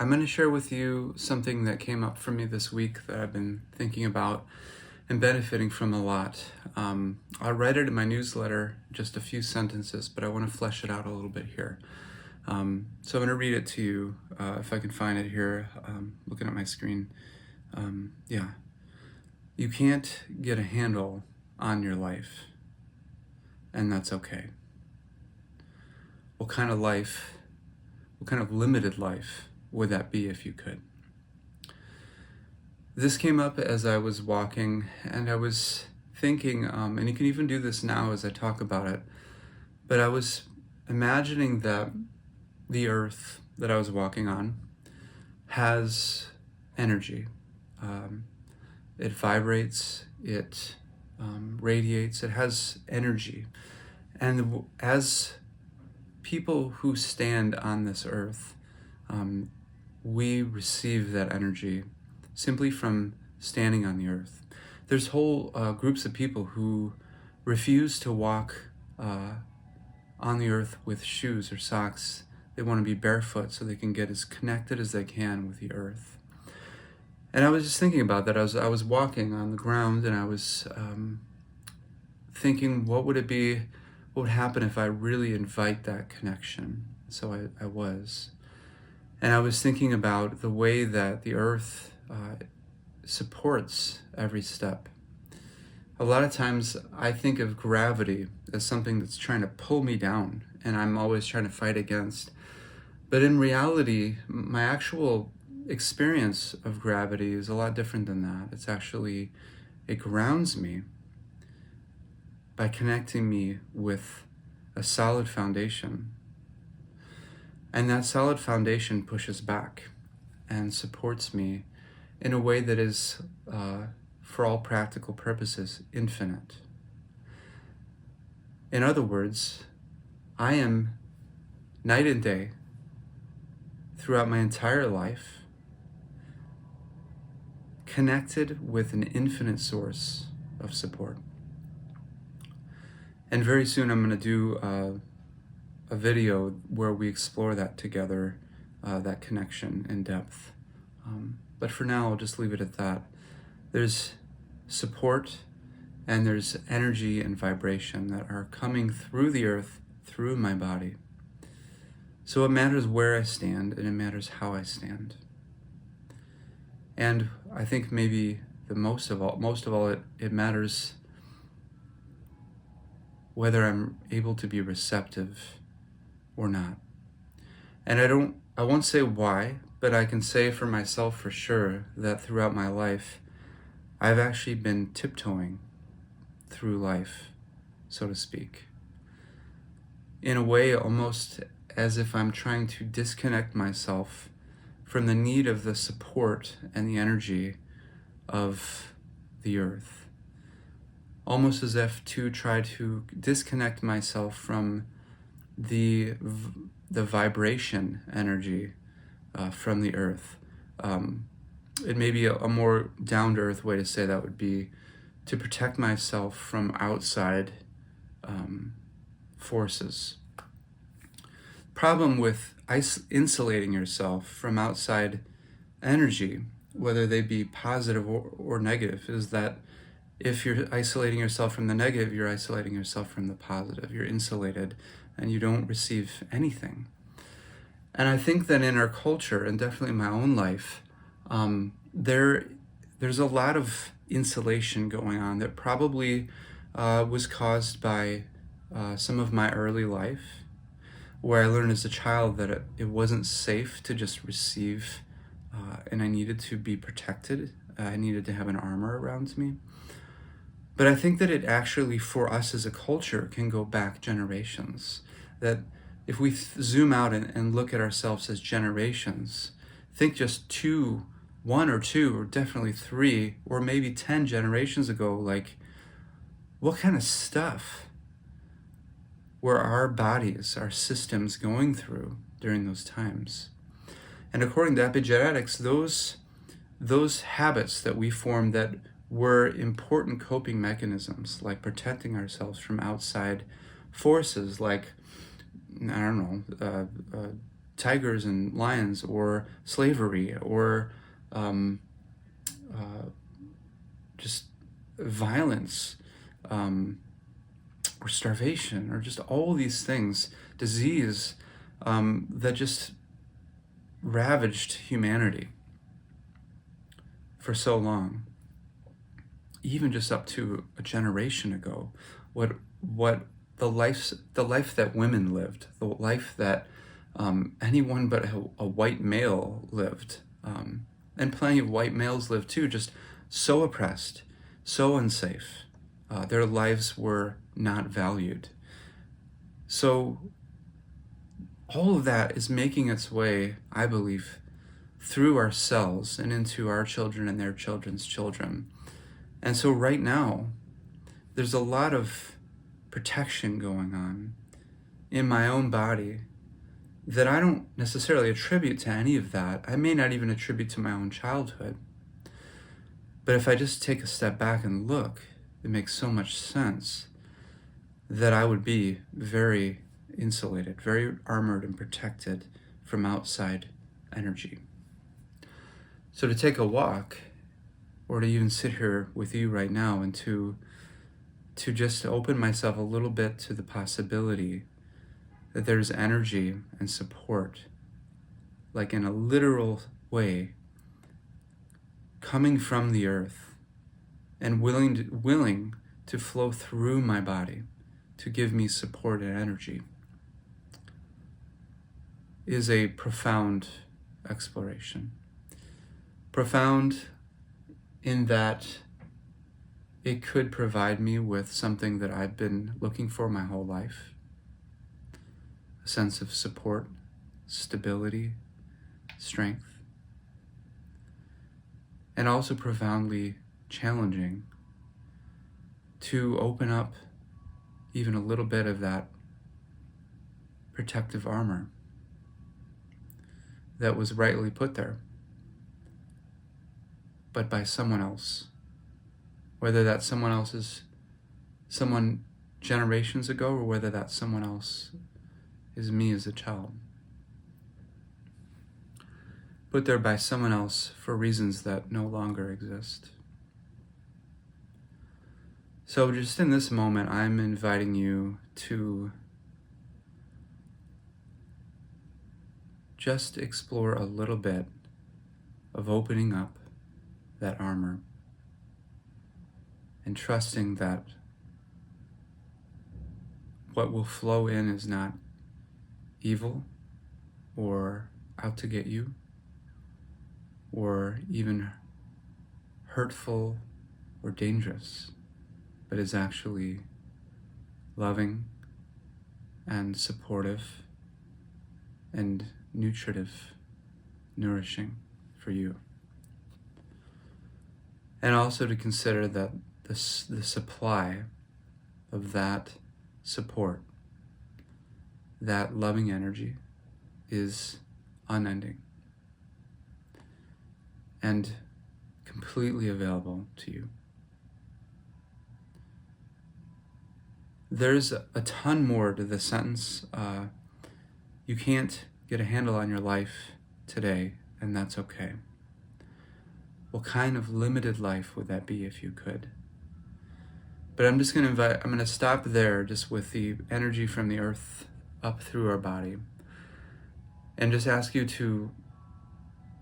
I'm going to share with you something that came up for me this week that I've been thinking about and benefiting from a lot. I read it in my newsletter, just a few sentences, but I want to flesh it out a little bit here. So I'm going to read it to you if I can find it here, looking at my screen. Yeah. You can't get a handle on your life, and that's okay. What kind of limited life would that be if you could? This came up as I was walking, and I was thinking, and you can even do this now as I talk about it, but I was imagining that the earth that I was walking on has energy. It vibrates, it radiates, it has energy. And as people who stand on this earth, we receive that energy simply from standing on the earth. There's whole groups of people who refuse to walk on the earth with shoes or socks. They want to be barefoot so they can get as connected as they can with the earth. And I was just thinking about that. I was walking on the ground, and I was thinking, what would happen if I really invite that connection? So I was. And I was thinking about the way that the earth supports every step. A lot of times I think of gravity as something that's trying to pull me down, and I'm always trying to fight against. But in reality, my actual experience of gravity is a lot different than that. It grounds me by connecting me with a solid foundation. And that solid foundation pushes back and supports me in a way that is, for all practical purposes, infinite. In other words, I am night and day throughout my entire life connected with an infinite source of support. And very soon I'm going to do a video where we explore that together, that connection in depth. But for now, I'll just leave it at that. There's support and there's energy and vibration that are coming through the earth, through my body. So it matters where I stand, and it matters how I stand. And I think maybe most of all, it matters whether I'm able to be receptive or not. And I won't say why, but I can say for myself for sure that throughout my life, I've actually been tiptoeing through life, so to speak, in a way almost as if I'm trying to disconnect myself from the need of the support and the energy of the earth. Almost as if to try to disconnect myself from the vibration energy from the earth. It may be a more down-to-earth way to say that would be to protect myself from outside forces. Problem with insulating yourself from outside energy, whether they be positive or negative, is that if you're isolating yourself from the negative, you're isolating yourself from the positive. You're insulated and you don't receive anything. And I think that in our culture, and definitely in my own life, there's a lot of insulation going on that probably was caused by some of my early life, where I learned as a child that it wasn't safe to just receive, and I needed to be protected. I needed to have an armor around me. But I think that it actually, for us as a culture, can go back generations. That if we zoom out and look at ourselves as generations, think just one or two, or definitely 3, or maybe 10 generations ago, like, what kind of stuff were our bodies, our systems going through during those times? And according to epigenetics, those habits that we formed that were important coping mechanisms, like protecting ourselves from outside forces, like, I don't know, tigers and lions, or slavery, or just violence, or starvation, or just all these things, disease, that just ravaged humanity for so long, even just up to a generation ago. What the life that women lived, the life that anyone but a white male lived, and plenty of white males lived too, just so oppressed, so unsafe. Their lives were not valued. So all of that is making its way, I believe, through our cells and into our children and their children's children. And so right now, there's a lot of protection going on in my own body that I don't necessarily attribute to any of that. I may not even attribute to my own childhood. But if I just take a step back and look, it makes so much sense that I would be very insulated, very armored and protected from outside energy. So to take a walk, or to even sit here with you right now, and to just open myself a little bit to the possibility that there's energy and support, like in a literal way, coming from the earth and willing to flow through my body to give me support and energy, is a profound exploration. Profound in that it could provide me with something that I've been looking for my whole life: a sense of support, stability, strength. And also profoundly challenging to open up even a little bit of that protective armor that was rightly put there, but by someone else. Whether that someone else is someone generations ago, or whether that someone else is me as a child. Put there by someone else for reasons that no longer exist. So just in this moment, I'm inviting you to just explore a little bit of opening up that armor and trusting that what will flow in is not evil or out to get you, or even hurtful or dangerous, but is actually loving and supportive and nutritive, nourishing for you. And also to consider that the supply of that support, that loving energy, is unending and completely available to you. There's a ton more to this sentence. You can't get a handle on your life today, and that's okay. What kind of limited life would that be if you could? But I'm going to stop there, just with the energy from the earth up through our body, and just ask you to,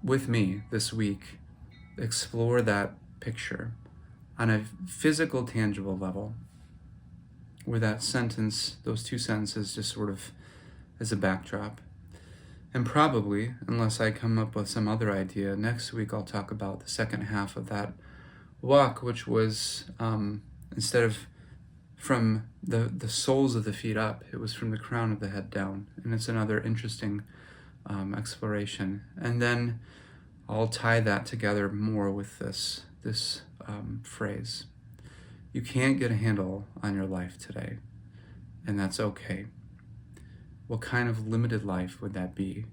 with me this week, explore that picture on a physical, tangible level, where that sentence, those two sentences, just sort of as a backdrop. And probably, unless I come up with some other idea, next week I'll talk about the second half of that walk, which was, instead of from the soles of the feet up, it was from the crown of the head down. And it's another interesting exploration. And then I'll tie that together more with this phrase. You can't get a handle on your life today, and that's okay. What kind of limited life would that be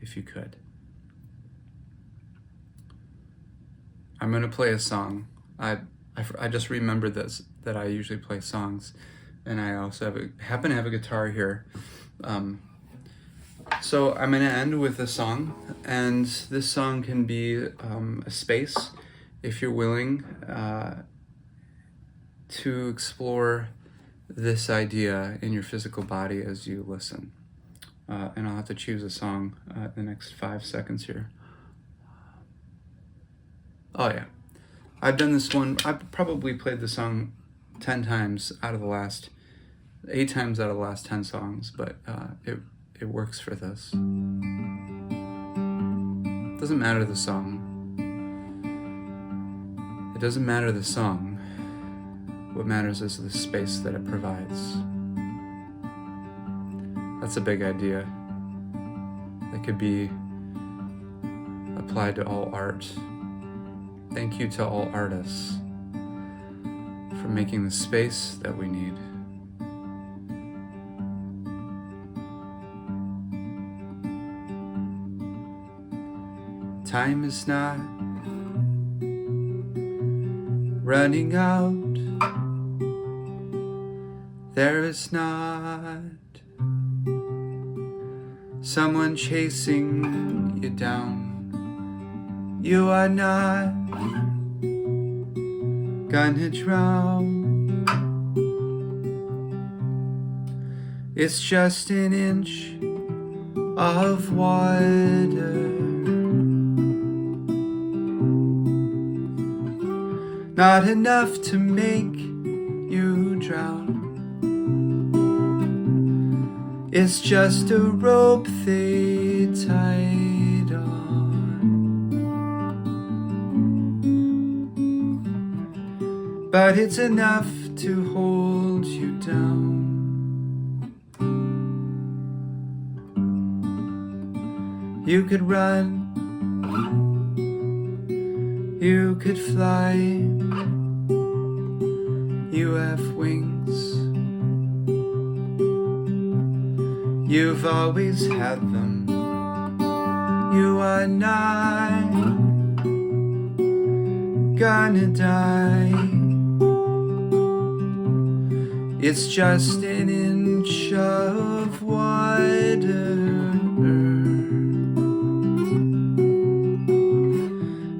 if you could? I'm going to play a song. I just remembered this, that I usually play songs, and I also happen to have a guitar here. So I'm going to end with a song, and this song can be a space if you're willing to explore this idea in your physical body as you listen. And I'll have to choose a song the next 5 seconds here. Oh yeah, I've done this one. I've probably played the song 10 times out of the last 8 times out of the last 10 songs, but it works for this. Doesn't matter the song. It doesn't matter the song. What matters is the space that it provides. That's a big idea that could be applied to all art. Thank you to all artists for making the space that we need. Time is not running out. There is not someone chasing you down. You are not gonna drown. It's just an inch of water, not enough to make you drown. It's just a rope they tied on, but it's enough to hold you down. You could run, you could fly, you have wings. You've always had them. You are not gonna die. It's just an inch of water,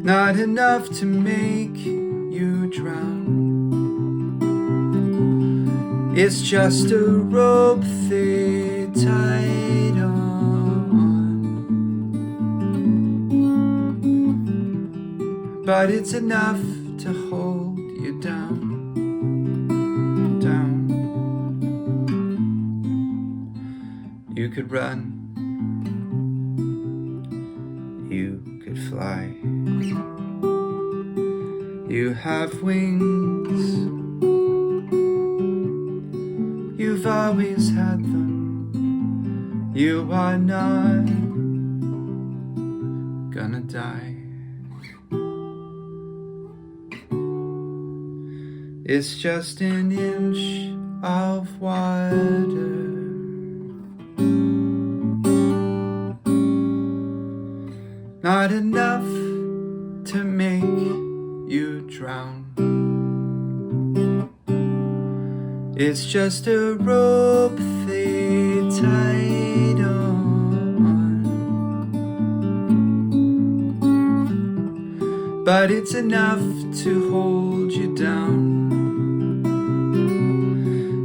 not enough to make you drown. It's just a rope they tied on, but it's enough to hold you down, down. You could run, you could fly, you have wings. You've always had them. You are not gonna die. It's just an inch of water, not enough to make you drown. It's just a rope they tied on, but it's enough to hold you down.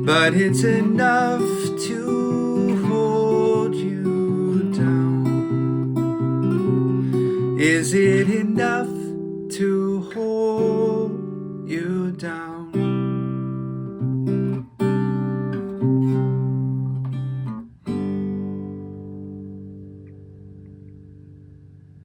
But it's enough to hold you down. Is it enough to hold